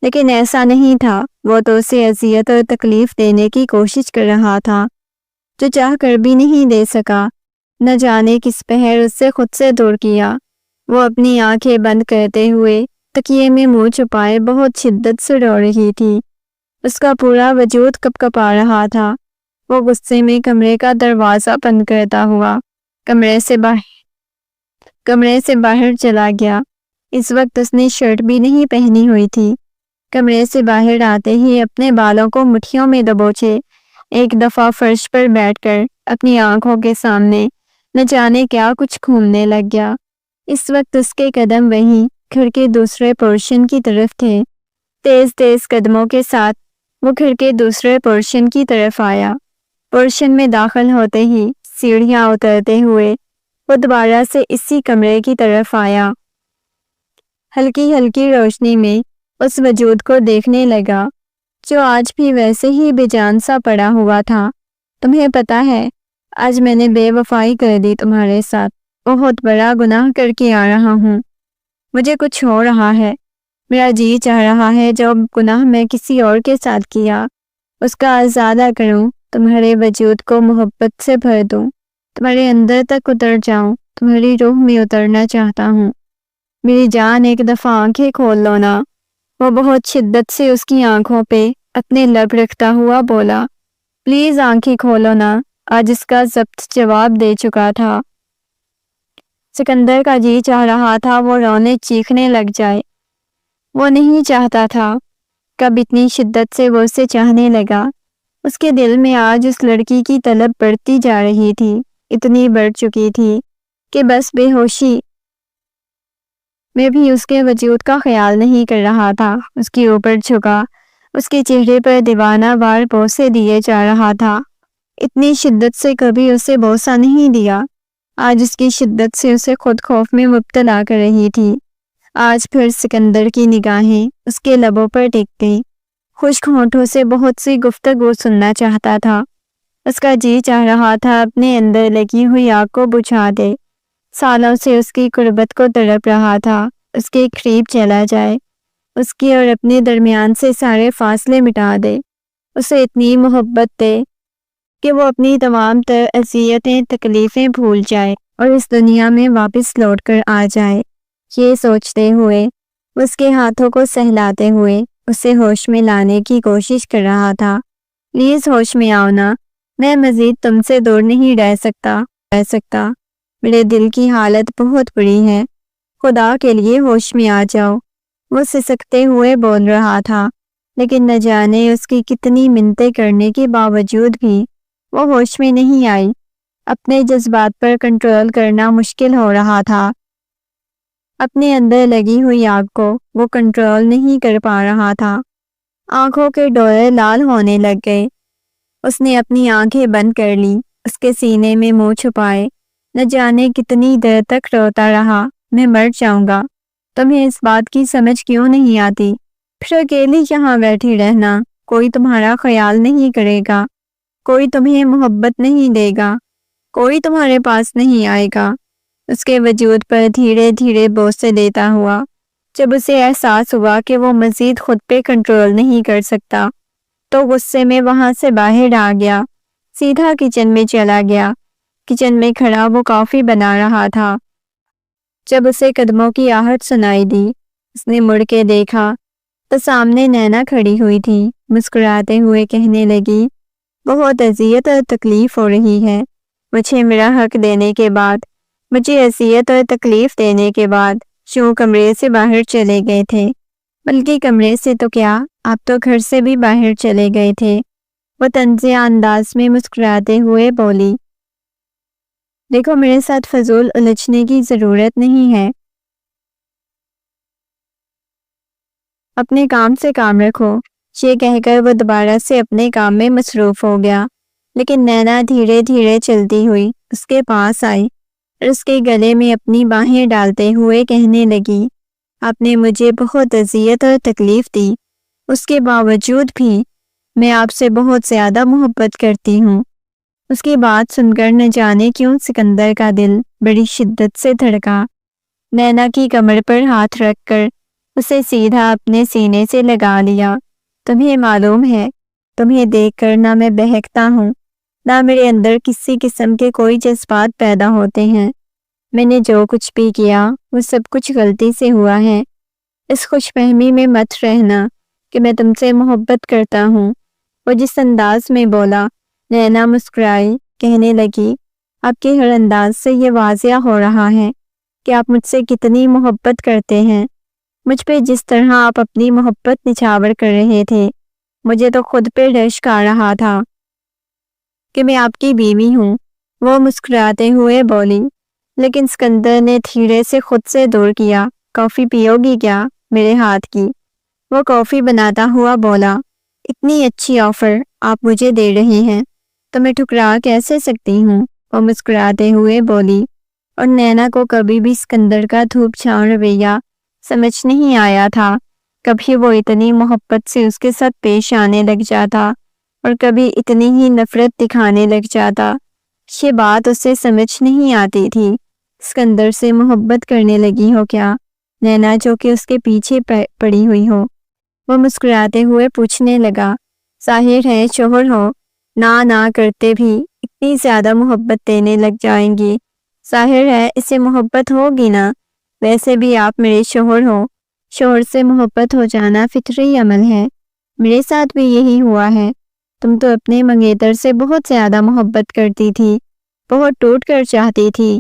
لیکن ایسا نہیں تھا۔ وہ تو اسے اذیت اور تکلیف دینے کی کوشش کر رہا تھا، جو چاہ کر بھی نہیں دے سکا۔ نہ جانے کس پہر اس سے خود سے دور کیا۔ وہ اپنی آنکھیں بند کرتے ہوئے تکیے میں منہ چھپائے بہت شدت سے رو رہی تھی۔ اس کا پورا وجود کپکپا رہا تھا۔ وہ غصے میں کمرے کا دروازہ بند کرتا ہوا کمرے سے باہر چلا گیا۔ اس وقت اس نے شرٹ بھی نہیں پہنی ہوئی تھی۔ کمرے سے باہر آتے ہی اپنے بالوں کو مٹھیوں میں دبوچے ایک دفعہ فرش پر بیٹھ کر اپنی آنکھوں کے سامنے نہ جانے کیا کچھ گھومنے لگ گیا۔ اس وقت اس کے قدم وہیں گھر کے دوسرے پورشن کی طرف تھے۔ تیز تیز قدموں کے ساتھ وہ گھر کے دوسرے پورشن کی طرف آیا۔ پورشن میں داخل ہوتے ہی سیڑھیاں اترتے ہوئے وہ دوبارہ سے اسی کمرے کی طرف آیا۔ ہلکی ہلکی روشنی میں اس وجود کو دیکھنے لگا جو آج بھی ویسے ہی بے جان سا پڑا ہوا تھا۔ تمہیں پتا ہے آج میں نے بے وفائی کر دی تمہارے ساتھ، بہت بڑا گناہ کر کے آ رہا ہوں۔ مجھے کچھ ہو رہا ہے، میرا جی چاہ رہا ہے جو گناہ میں کسی اور کے ساتھ کیا اس کا ازادہ کروں، تمہارے وجود کو محبت سے بھر دوں، تمہارے اندر تک اتر جاؤں، تمہاری روح میں اترنا چاہتا ہوں۔ میری جان ایک دفعہ آنکھیں کھول لو نا۔ وہ بہت شدت سے اس کی آنکھوں پہ اپنے لب رکھتا ہوا بولا، پلیز آنکھیں کھولو نا۔ آج اس کا ضبط جواب دے چکا تھا۔ سکندر کا جی چاہ رہا تھا وہ رونے چیخنے لگ جائے۔ وہ نہیں چاہتا تھا کب اتنی شدت سے وہ اسے چاہنے لگا۔ اس کے دل میں آج اس لڑکی کی طلب بڑھتی جا رہی تھی، اتنی بڑھ چکی تھی کہ بس بے ہوشی میں بھی اس کے وجود کا خیال نہیں کر رہا تھا۔ اس کے اوپر جھکا، اس کے چہرے پر دیوانہ وار بوسے دیے جا رہا تھا۔ اتنی شدت سے کبھی اسے بوسہ نہیں دیا۔ آج اس کی شدت سے اسے خود خوف میں مبتلا کر رہی تھی۔ آج پھر سکندر کی نگاہیں اس کے لبوں پر ٹک گئی۔ خشک ہونٹوں سے بہت سی گفتگو سننا چاہتا تھا۔ اس کا جی چاہ رہا تھا اپنے اندر لگی ہوئی آگ کو بجھا دے۔ سالوں سے اس کی قربت کو تڑپ رہا تھا، اس کے قریب چلا جائے، اس کے اور اپنے درمیان سے سارے فاصلے مٹا دے، اسے اتنی محبت دے کہ وہ اپنی تمام تر اذیتیں تکلیفیں بھول جائے اور اس دنیا میں واپس لوٹ کر آ جائے۔ یہ سوچتے ہوئے اس کے ہاتھوں کو سہلاتے ہوئے اسے ہوش میں لانے کی کوشش کر رہا تھا۔ پلیز ہوش میں آؤ نا، میں مزید تم سے دور نہیں رہ سکتا، میرے دل کی حالت بہت بری ہے، خدا کے لیے ہوش میں آ جاؤ۔ وہ سسکتے ہوئے بول رہا تھا، لیکن نہ جانے اس کی کتنی منتیں کرنے کے باوجود بھی وہ ہوش میں نہیں آئی۔ اپنے جذبات پر کنٹرول کرنا مشکل ہو رہا تھا۔ اپنے اندر لگی ہوئی آگ کو وہ کنٹرول نہیں کر پا رہا تھا۔ آنکھوں کے ڈورے لال ہونے لگ گئے۔ اس نے اپنی آنکھیں بند کر لی، اس کے سینے میں منہ چھپائے۔ نہ جانے کتنی دیر تک روتا رہا، میں مر جاؤں گا، تمہیں اس بات کی سمجھ کیوں نہیں آتی؟ پھر اکیلی یہاں بیٹھی رہنا، کوئی تمہارا خیال نہیں کرے گا، کوئی تمہیں محبت نہیں دے گا، کوئی تمہارے پاس نہیں آئے گا۔ اس کے وجود پر دھیرے دھیرے بوسے دیتا ہوا۔ جب اسے احساس ہوا کہ وہ مزید خود پہ کنٹرول نہیں کر سکتا تو غصے میں وہاں سے باہر آ گیا، سیدھا کچن میں چلا گیا۔ کچن میں کھڑا وہ کافی بنا رہا تھا۔ جب اسے قدموں کی آہٹ سنائی دی، اس نے مڑ کے دیکھا تو سامنے نینا کھڑی ہوئی تھی۔ مسکراتے ہوئے کہنے لگی، بہت اذیت اور تکلیف ہو رہی ہے، مجھے میرا حق دینے کے بعد، مجھے اذیت اور تکلیف دینے کے بعد یوں کمرے سے باہر چلے گئے تھے، بلکہ کمرے سے تو کیا، آپ تو گھر سے بھی باہر چلے گئے تھے۔ وہ طنزیہ انداز میں مسکراتے ہوئے بولی، دیکھو میرے ساتھ فضول الجھنے کی ضرورت نہیں ہے، اپنے کام سے کام رکھو۔ یہ کہہ کر وہ دوبارہ سے اپنے کام میں مصروف ہو گیا، لیکن نینا دھیرے دھیرے چلتی ہوئی اس کے پاس آئی۔ اور اس کے گلے میں اپنی باہیں ڈالتے ہوئے کہنے لگی، آپ نے مجھے بہت اذیت اور تکلیف دی، اس کے باوجود بھی میں آپ سے بہت زیادہ محبت کرتی ہوں۔ اس کی بات سن کر نہ جانے کیوں سکندر کا دل بڑی شدت سے دھڑکا۔ نینا کی کمر پر ہاتھ رکھ کر اسے سیدھا اپنے سینے سے لگا لیا۔ تمہیں معلوم ہے، تمہیں دیکھ کر نہ میں بہکتا ہوں، نہ میرے اندر کسی قسم کے کوئی جذبات پیدا ہوتے ہیں۔ میں نے جو کچھ بھی کیا وہ سب کچھ غلطی سے ہوا ہے۔ اس خوش فہمی میں مت رہنا کہ میں تم سے محبت کرتا ہوں۔ وہ جس انداز میں بولا، نینا مسکرائی، کہنے لگی، آپ کے ہر انداز سے یہ واضح ہو رہا ہے کہ آپ مجھ سے کتنی محبت کرتے ہیں۔ مجھ پہ جس طرح آپ اپنی محبت نچھاور کر رہے تھے، مجھے تو خود پہ رشک آ رہا تھا کہ میں آپ کی بیوی ہوں۔ وہ مسکراتے ہوئے بولی، لیکن سکندر نے دھیرے سے خود سے دور کیا۔ کافی پیو گی کیا میرے ہاتھ کی؟ وہ کافی بناتا ہوا بولا، اتنی اچھی آفر آپ مجھے دے رہے ہیں تو میں ٹھکرا کیسے سکتی ہوں؟ وہ مسکراتے ہوئے بولی، اور نینا کو کبھی بھی سکندر کا دھوپ چھاؤں رویہ سمجھ نہیں آیا تھا۔ کبھی وہ اتنی محبت سے اس کے ساتھ پیش آنے لگ جاتا اور کبھی اتنی ہی نفرت دکھانے لگ جاتا۔ یہ بات اسے سمجھ نہیں آتی تھی۔ سکندر سے محبت کرنے لگی ہو کیا نینا، جو کہ اس کے پیچھے پڑی ہوئی ہو؟ وہ مسکراتے ہوئے پوچھنے لگا، ظاہر ہے شوہر ہو، نہ کرتے بھی اتنی زیادہ محبت دینے لگ جائیں گی۔ ظاہر ہے اسے محبت ہوگی نا، ویسے بھی آپ میرے شوہر ہو، شوہر سے محبت ہو جانا فطری عمل ہے۔ میرے ساتھ بھی یہی ہوا ہے۔ تم تو اپنے منگیتر سے بہت زیادہ محبت کرتی تھی، بہت ٹوٹ کر چاہتی تھی۔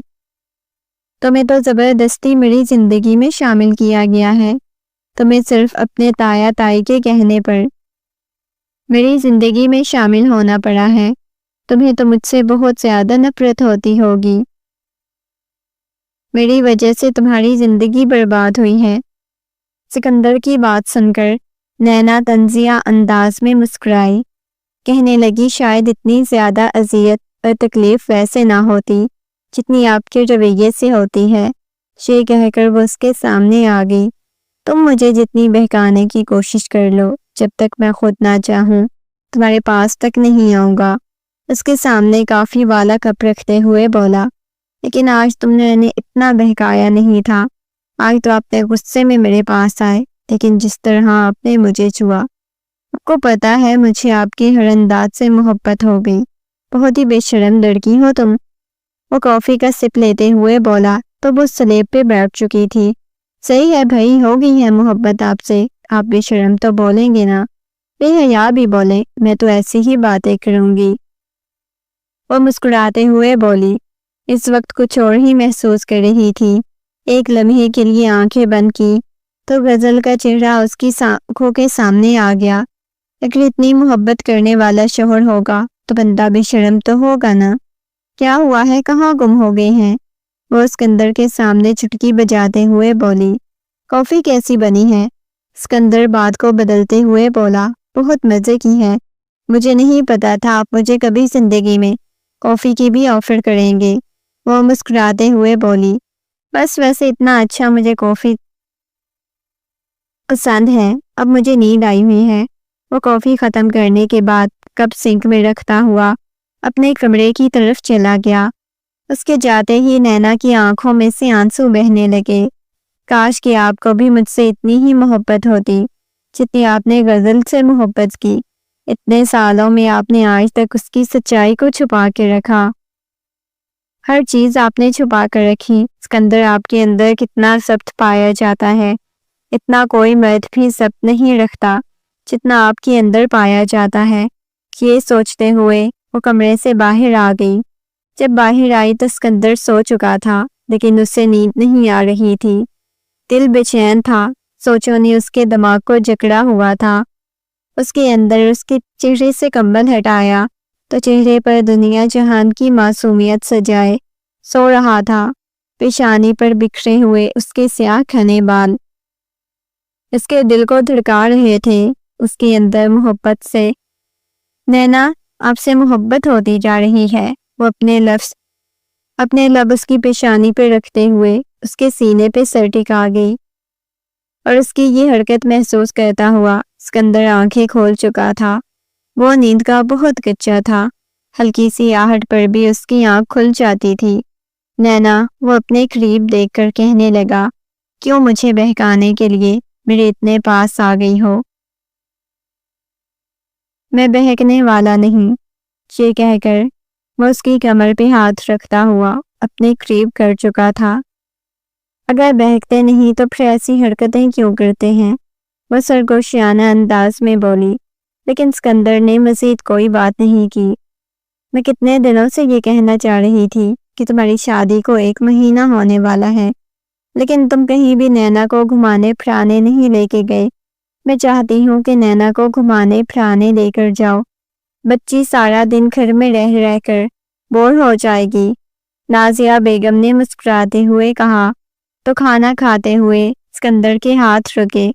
تمہیں تو زبردستی میری زندگی میں شامل کیا گیا ہے۔ تمہیں صرف اپنے تایا تائی کے کہنے پر میری زندگی میں شامل ہونا پڑا ہے۔ تمہیں تو مجھ سے بہت زیادہ نفرت ہوتی ہوگی۔ میری وجہ سے تمہاری زندگی برباد ہوئی ہے۔ سکندر کی بات سن کر نینا طنزیہ انداز میں مسکرائی، کہنے لگی، شاید اتنی زیادہ اذیت اور تکلیف ویسے نہ ہوتی جتنی آپ کے رویے سے ہوتی ہے۔ یہ کہہ کر وہ اس کے سامنے آ گئی۔ تم مجھے جتنی بہکانے کی کوشش کر لو، جب تک میں خود نہ چاہوں تمہارے پاس تک نہیں آؤں گا۔ اس کے سامنے کافی والا کپ رکھتے ہوئے بولا، لیکن آج تم نے انہیں اتنا بہکایا نہیں تھا۔ آج تو آپ نے غصے میں میرے پاس آئے، لیکن جس طرح آپ نے مجھے چھوا، آپ کو پتا ہے مجھے آپ کی ہر انداز سے محبت ہو گئی۔ بہت ہی بے شرم لڑکی ہو تم۔ وہ کافی کا سپ لیتے ہوئے بولا تو وہ سلیب پہ بیٹھ چکی تھی۔ صحیح ہے بھائی، ہو گئی ہے محبت آپ سے، آپ بے شرم تو بولیں گے نا، بے حیا بھی بولیں، میں تو ایسی ہی باتیں کروں گی۔ وہ مسکراتے ہوئے بولی، اس وقت کچھ اور ہی محسوس کر رہی تھی۔ ایک لمحے کے لیے آنکھیں بند کی تو غزل کا چہرہ اس کی آنکھوں کے سامنے آ گیا۔ اگر اتنی محبت کرنے والا شوہر ہوگا تو بندہ بے شرم تو ہوگا نا۔ کیا ہوا ہے، کہاں گم ہو گئے ہیں؟ وہ سکندر کے سامنے چٹکی بجاتے ہوئے بولی، کافی کیسی بنی ہے؟ سکندر بات کو بدلتے ہوئے بولا، بہت مزے کی ہے۔ مجھے نہیں پتا تھا آپ مجھے کبھی زندگی میں کافی کی بھی آفر کریں گے۔ وہ مسکراتے ہوئے بولی، بس ویسے اتنا اچھا مجھے کافی پسند ہے، اب مجھے نیند آئی ہوئی ہے۔ وہ کافی ختم کرنے کے بعد کپ سنک میں رکھتا ہوا اپنے کمرے کی طرف چلا گیا۔ اس کے جاتے ہی نینا کی آنکھوں میں سے آنسو بہنے لگے۔ کاش کہ آپ کو بھی مجھ سے اتنی ہی محبت ہوتی جتنی آپ نے غزل سے محبت کی۔ اتنے سالوں میں آپ نے آج تک اس کی سچائی کو چھپا کے رکھا۔ ہر چیز آپ نے چھپا کر رکھی۔ سکندر، آپ کے اندر کتنا ضبط پایا جاتا ہے، اتنا کوئی مرد بھی ضبط نہیں رکھتا جتنا آپ کے اندر پایا جاتا ہے۔ یہ سوچتے ہوئے وہ کمرے سے باہر آ گئی۔ جب باہر آئی تو سکندر سو چکا تھا، لیکن اسے نیند نہیں آ رہی تھی۔ دل بے چین تھا، سوچوں نے اس کے دماغ کو جکڑا ہوا تھا۔ اس کے اندر اس کے چہرے سے کمبل ہٹایا تو چہرے پر دنیا جہان کی معصومیت سجائے سو رہا تھا۔ پیشانی پر بکھرے ہوئے اس کے سیاہ گھنے بال اس کے دل کو دھڑکا رہے تھے۔ اس کے اندر محبت سے، نینا، آپ سے محبت ہوتی جا رہی ہے۔ وہ اپنے لفظ اپنے لب اس کی پیشانی پہ رکھتے ہوئے اس کے سینے پہ سر ٹکا گئی، اور اس کی یہ حرکت محسوس کرتا ہوا سکندر آنکھیں کھول چکا تھا۔ وہ نیند کا بہت کچا تھا، ہلکی سی آہٹ پر بھی اس کی آنکھ کھل جاتی تھی۔ نینا، وہ اپنے قریب دیکھ کر کہنے لگا، کیوں مجھے بہکانے کے لیے میرے اتنے پاس آ گئی ہو؟ میں بہکنے والا نہیں، یہ کہہ کر وہ اس کی کمر پہ ہاتھ رکھتا ہوا اپنے قریب کر چکا تھا۔ اگر بہکتے نہیں تو پھر ایسی حرکتیں کیوں کرتے ہیں؟ وہ سرگوشیانہ انداز میں بولی، لیکن سکندر نے مزید کوئی بات نہیں کی۔ میں کتنے دنوں سے یہ کہنا چاہ رہی تھی کہ تمہاری شادی کو 1 مہینہ ہونے والا ہے، لیکن تم کہیں بھی نینا کو گھمانے پھرانے نہیں لے کے گئے۔ میں چاہتی ہوں کہ نینا کو گھمانے پھرانے لے کر جاؤ، بچی سارا دن گھر میں رہ رہ کر بور ہو جائے گی۔ نازیہ بیگم نے مسکراتے ہوئے کہا تو کھانا کھاتے ہوئے سکندر کے ہاتھ رکے۔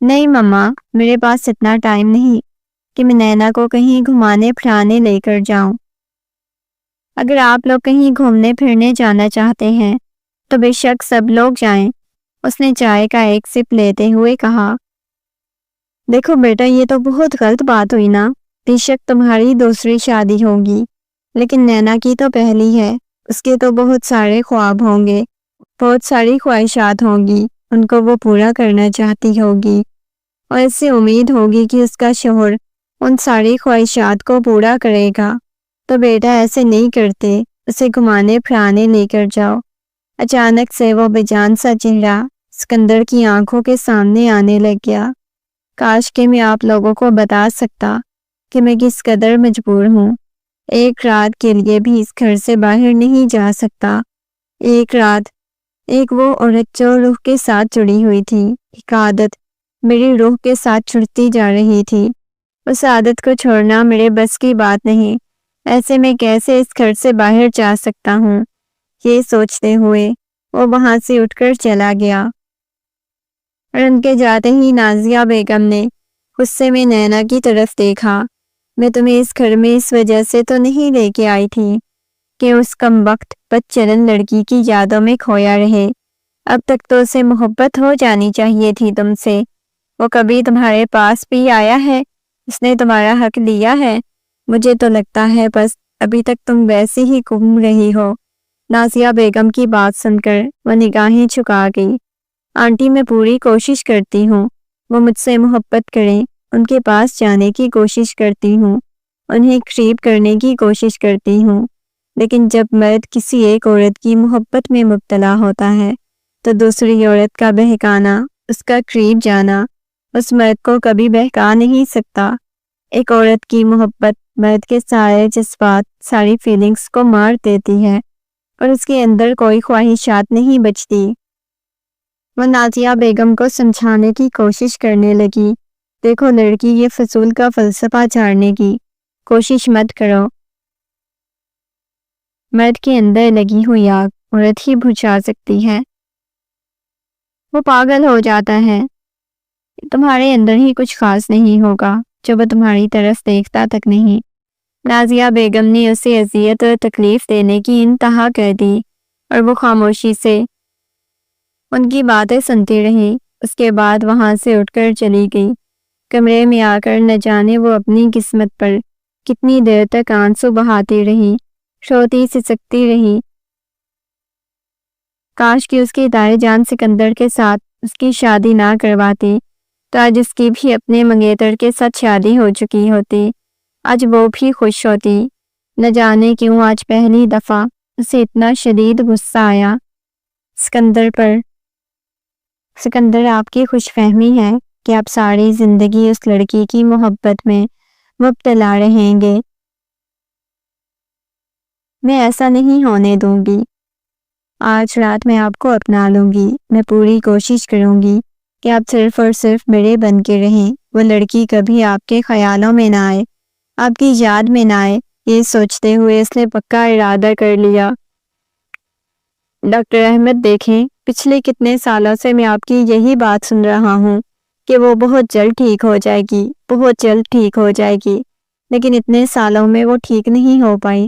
نہیں مما، میرے پاس اتنا ٹائم نہیں کہ میں نینا کو کہیں گھمانے پھرانے لے کر جاؤں۔ اگر آپ لوگ کہیں گھومنے پھرنے جانا چاہتے ہیں تو بے شک سب لوگ جائیں، اس نے چائے کا ایک سپ لیتے ہوئے کہا۔ دیکھو بیٹا، یہ تو بہت غلط بات ہوئی نا۔ بے شک تمہاری دوسری شادی ہوگی، لیکن نینا کی تو پہلی ہے۔ اس کے تو بہت سارے خواب ہوں گے، بہت ساری خواہشات ہوں گی، ان کو وہ پورا کرنا چاہتی ہوگی، اور اس سے امید ہوگی کہ اس کا شوہر ان ساری خواہشات کو پورا کرے گا۔ تو بیٹا ایسے نہیں کرتے، اسے گھمانے پھرانے لے کر جاؤ۔ اچانک سے وہ بے جان سا چہرہ سکندر کی آنکھوں کے سامنے آنے لگ گیا۔ کاش کہ میں آپ لوگوں کو بتا سکتا کہ میں کس قدر مجبور ہوں۔ 1 رات کے لیے بھی اس گھر سے باہر نہیں جا سکتا۔ 1 رات، ایک وہ عورت جو روح کے ساتھ جڑی ہوئی تھی، ایک عادت میری روح کے ساتھ چھڑتی جا رہی تھی۔ اس عادت کو چھوڑنا میرے بس کی بات نہیں، ایسے میں کیسے اس گھر سے باہر جا سکتا ہوں؟ یہ سوچتے ہوئے وہ وہاں سے اٹھ کر چلا گیا، اور ان کے جاتے ہی نازیہ بیگم نے غصے میں نینا کی طرف دیکھا۔ میں تمہیں اس گھر میں اس وجہ سے تو نہیں لے کے آئی تھی کہ اس کم وقت بد چلن لڑکی کی یادوں میں کھویا رہے۔ اب تک تو اسے محبت ہو جانی چاہیے تھی تم سے۔ وہ کبھی تمہارے پاس بھی آیا ہے؟ اس نے تمہارا حق لیا ہے؟ مجھے تو لگتا ہے بس ابھی تک تم ویسے ہی گھوم رہی ہو۔ نازیہ بیگم کی بات سن کر وہ نگاہیں جھکا گئی۔ آنٹی، میں پوری کوشش کرتی ہوں وہ مجھ سے محبت کریں، ان کے پاس جانے کی کوشش کرتی ہوں، انہیں قریب کرنے کی کوشش کرتی ہوں، لیکن جب مرد کسی ایک عورت کی محبت میں مبتلا ہوتا ہے تو دوسری عورت کا بہکانا، اس کا قریب جانا اس مرد کو کبھی بہکا نہیں سکتا۔ ایک عورت کی محبت مرد کے سارے جذبات، ساری فیلنگز کو مار دیتی ہے، اور اس کے اندر کوئی خواہشات نہیں بچتی۔ وہ نازیہ بیگم کو سمجھانے کی کوشش کرنے لگی، دیکھو لڑکی، یہ فضول کا فلسفہ جھاڑنے کی کوشش مت کرو۔ مرد کے اندر لگی ہوئی آگ عورت ہی بجھا سکتی ہے۔ وہ پاگل ہو جاتا ہے۔ تمہارے اندر ہی کچھ خاص نہیں ہوگا جو وہ تمہاری طرف دیکھتا تک نہیں۔ نازیہ بیگم نے اسے اذیت اور تکلیف دینے کی انتہا کر دی، اور وہ خاموشی سے ان کی باتیں سنتی رہی۔ اس کے بعد وہاں سے اٹھ کر چلی گئی۔ کمرے میں آ کر نہ جانے وہ اپنی قسمت پر کتنی دیر تک آنسو بہاتی رہی، روتی سسکتی رہی۔ کاش کہ اس کی دائیں جان سکندر کے ساتھ اس کی شادی نہ کرواتی تو آج اس کی بھی اپنے منگیتر کے ساتھ شادی ہو چکی ہوتی، آج وہ بھی خوش ہوتی۔ نہ جانے کیوں آج پہلی دفعہ اسے اتنا شدید غصہ آیا سکندر پر۔ سکندر، آپ کی خوش فہمی ہے کہ آپ ساری زندگی اس لڑکی کی محبت میں مبتلا رہیں گے۔ میں ایسا نہیں ہونے دوں گی۔ آج رات میں آپ کو اپنا لوں گی۔ میں پوری کوشش کروں گی کہ آپ صرف اور صرف میرے بن کے رہیں۔ وہ لڑکی کبھی آپ کے خیالوں میں نہ آئے، آپ کی یاد میں نہ آئے۔ یہ سوچتے ہوئے اس نے پکا ارادہ کر لیا۔ ڈاکٹر احمد، دیکھیں، پچھلے کتنے سالوں سے میں آپ کی یہی بات سن رہا ہوں کہ وہ بہت جلد ٹھیک ہو جائے گی، بہت جلد ٹھیک ہو جائے گی، لیکن اتنے سالوں میں وہ ٹھیک نہیں ہو پائی۔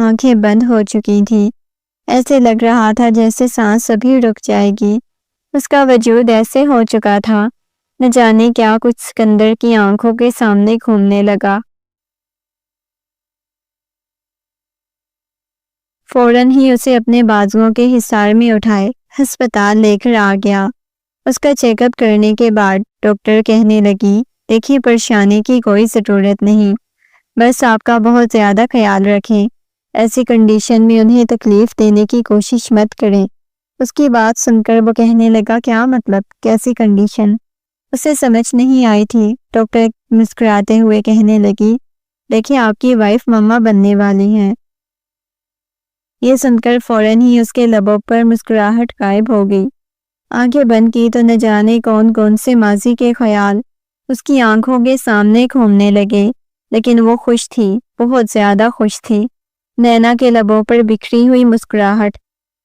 آنکھیں بند ہو چکی تھی، ایسے لگ رہا تھا جیسے سانس ابھی رک جائے گی۔ اس کا وجود ایسے ہو چکا تھا، نہ جانے کیا کچھ سکندر کی آنکھوں کے سامنے گھومنے لگا۔ فوراً ہی اسے اپنے بازوؤں کے حصار میں اٹھائے ہسپتال لے کر آ گیا۔ اس کا چیک اپ کرنے کے بعد ڈاکٹر کہنے لگی، دیکھیے پریشانی کی کوئی ضرورت نہیں، بس آپ کا بہت زیادہ خیال رکھیں، ایسی کنڈیشن میں انہیں تکلیف دینے کی کوشش مت کریں۔ اس کی بات سن کر وہ کہنے لگا، کیا مطلب، کیسی کنڈیشن؟ اسے سمجھ نہیں آئی تھی۔ ڈاکٹر مسکراتے ہوئے کہنے لگی، دیکھیں آپ کی وائف مما بننے والی ہیں۔ یہ سن کر فوراً ہی اس کے لبوں پر مسکراہٹ غائب ہو گئی۔ آنکھیں بند کی تو نہ جانے کون کون سے ماضی کے خیال اس کی آنکھوں کے سامنے گھومنے لگے، لیکن وہ خوش تھی، بہت زیادہ خوش تھی۔ نینا کے لبوں پر بکھری ہوئی مسکراہٹ،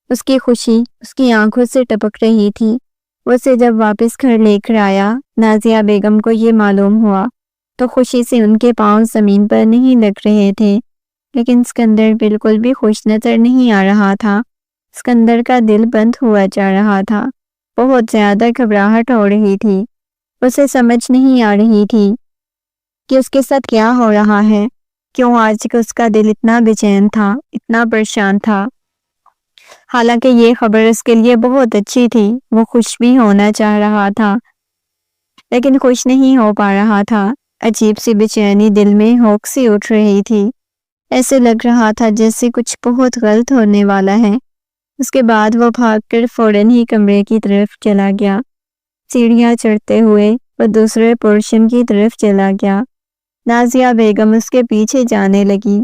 اس کی خوشی اس کی آنکھوں سے ٹپک رہی تھی۔ وہ اسے جب واپس گھر لے کر آیا، نازیہ بیگم کو یہ معلوم ہوا تو خوشی سے ان کے پاؤں زمین پر نہیں لگ رہے تھے، لیکن سکندر بالکل بھی خوش نظر نہیں آ رہا تھا۔ سکندر کا دل بند ہوا جا رہا تھا، بہت زیادہ گھبراہٹ ہو رہی تھی۔ اسے سمجھ نہیں آ رہی تھی کہ اس کے ساتھ کیا ہو رہا ہے، کیوں آج اس کا دل اتنا بے چین تھا، اتنا پریشان تھا۔ حالانکہ یہ خبر اس کے لیے بہت اچھی تھی، وہ خوش بھی ہونا چاہ رہا تھا، لیکن خوش نہیں ہو پا رہا تھا۔ عجیب سی بے چینی دل میں ہوک سی اٹھ رہی تھی، ایسے لگ رہا تھا جیسے کچھ بہت غلط ہونے والا ہے۔ اس کے بعد وہ بھاگ کر فوراً ہی کمرے کی طرف چلا گیا۔ سیڑھیاں چڑھتے ہوئے وہ دوسرے پورشن کی طرف چلا گیا۔ نازیہ بیگم اس کے پیچھے جانے لگی،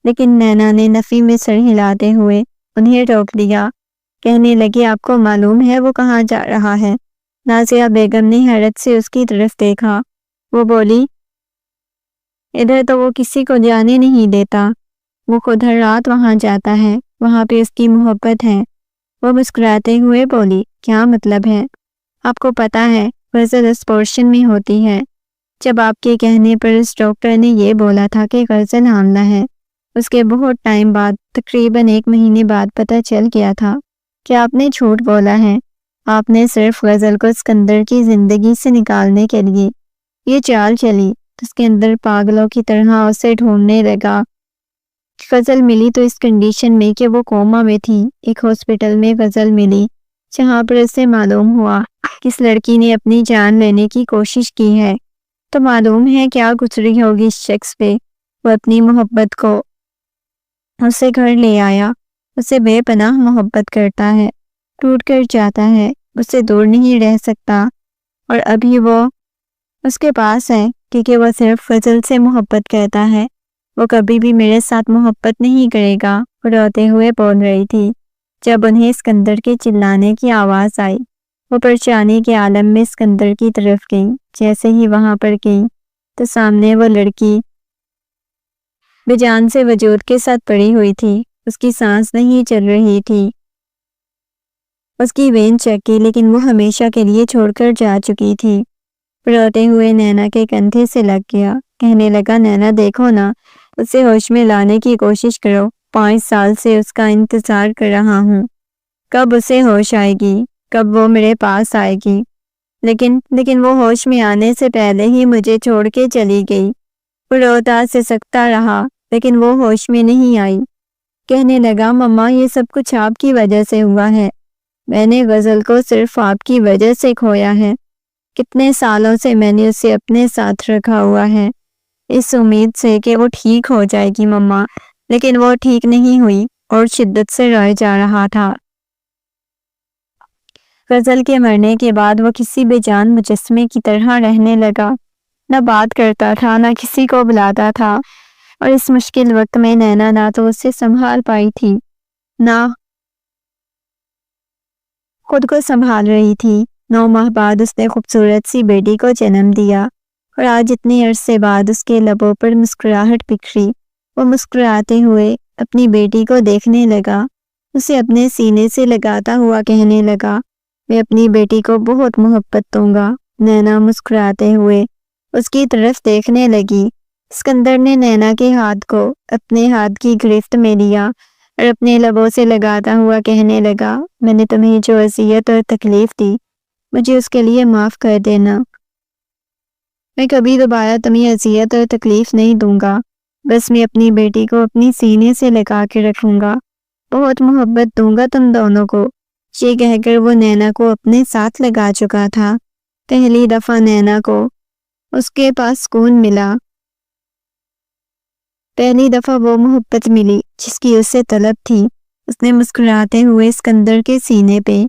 لیکن نینا نے نفی میں سر ہلاتے ہوئے انہیں روک دیا۔ کہنے لگی، آپ کو معلوم ہے وہ کہاں جا رہا ہے؟ نازیہ بیگم نے حیرت سے اس کی طرف دیکھا۔ وہ بولی، ادھر تو وہ کسی کو جانے نہیں دیتا، وہ خود ہر رات وہاں جاتا ہے، وہاں پہ اس کی محبت ہے۔ وہ مسکراتے ہوئے بولی، کیا مطلب ہے؟ آپ کو پتا ہے غزل اس پورشن میں ہوتی ہے۔ جب آپ کے کہنے پر اس ڈاکٹر نے یہ بولا تھا کہ غزل حاملہ ہے، اس کے بہت ٹائم بعد، تقریباً 1 مہینے بعد پتہ چل گیا تھا کہ آپ نے جھوٹ بولا ہے۔ آپ نے صرف غزل کو سکندر کی زندگی سے نکالنے کے لیے یہ چال چلی۔ اس کے اندر پاگلوں کی طرح اسے ڈھونڈنے لگا۔ غزل ملی تو اس کنڈیشن میں کہ وہ کوما میں تھی۔ ایک ہاسپٹل میں غزل ملی، جہاں پر اسے معلوم ہوا کہ اس لڑکی نے اپنی جان لینے کی کوشش کی ہے۔ تو معلوم ہے کیا گزری ہوگی اس شخص پہ۔ وہ اپنی محبت کو اسے گھر لے آیا، اسے بے پناہ محبت کرتا ہے، ٹوٹ کر جاتا ہے، اسے دور نہیں رہ سکتا، اور ابھی وہ اس کے پاس ہے کیونکہ وہ صرف غزل سے محبت کرتا ہے۔ وہ کبھی بھی میرے ساتھ محبت نہیں کرے گا، وہ روتے ہوئے بول رہی تھی۔ جب انہیں سکندر کے چلانے کی آواز آئی، وہ پریشانی کے عالم میں سکندر کی طرف گئی۔ جیسے ہی وہاں پر گئی تو سامنے وہ لڑکی بے جان سے وجود کے ساتھ پڑی ہوئی تھی، اس کی سانس نہیں چل رہی تھی، اس کی وین چیک کی، لیکن وہ ہمیشہ کے لیے چھوڑ کر جا چکی تھی۔ روتے ہوئے نینا کے کندھے سے لگ گیا، کہنے لگا، نینا دیکھو نا، اسے ہوش میں لانے کی کوشش کرو، 5 سال سے اس کا انتظار کر رہا ہوں، کب اسے ہوش آئے گی، کب وہ میرے پاس آئے گی، لیکن وہ ہوش میں آنے سے پہلے ہی مجھے چھوڑ کے چلی گئی۔ وہ روتا سے سکتا رہا، لیکن وہ ہوش میں نہیں آئی۔ کہنے لگا، مما یہ سب کچھ آپ کی وجہ سے ہوا ہے، میں نے غزل کو صرف آپ کی وجہ سے کھویا ہے۔ کتنے سالوں سے میں نے اسے اپنے ساتھ رکھا ہوا ہے، اس امید سے کہ وہ ٹھیک ہو جائے گی مما، لیکن وہ ٹھیک نہیں ہوئی اور شدت سے روئے جا رہا تھا۔ غزل کے مرنے کے بعد وہ کسی بے جان مجسمے کی طرح رہنے لگا، نہ بات کرتا تھا، نہ کسی کو بلاتا تھا، اور اس مشکل وقت میں نینا نہ تو اسے سنبھال پائی تھی، نہ خود کو سنبھال رہی تھی۔ 9 ماہ بعد اس نے خوبصورت سی بیٹی کو جنم دیا، اور آج اتنے عرصے بعد اس کے لبوں پر مسکراہٹ بکھری۔ وہ مسکراتے ہوئے اپنی بیٹی کو دیکھنے لگا، اسے اپنے سینے سے لگاتا ہوا کہنے لگا، میں اپنی بیٹی کو بہت محبت دوں گا۔ نینا مسکراتے ہوئے اس کی طرف دیکھنے لگی، اسکندر نے نینا کے ہاتھ کو اپنے ہاتھ کی گرفت میں لیا اور اپنے لبوں سے لگاتا ہوا کہنے لگا، میں نے تمہیں جو اذیت اور تکلیف دی مجھے اس کے لیے معاف کر دینا۔ میں کبھی دوبارہ تمہیں اذیت اور تکلیف نہیں دوں گا، بس میں اپنی بیٹی کو اپنی سینے سے لگا کے رکھوں گا، بہت محبت دوں گا تم دونوں کو۔ یہ کہہ کر وہ نینا کو اپنے ساتھ لگا چکا تھا۔ پہلی دفعہ نینا کو اس کے پاس سکون ملا، پہلی دفعہ وہ محبت ملی جس کی اسے طلب تھی۔ اس نے مسکراتے ہوئے اسکندر کے سینے پہ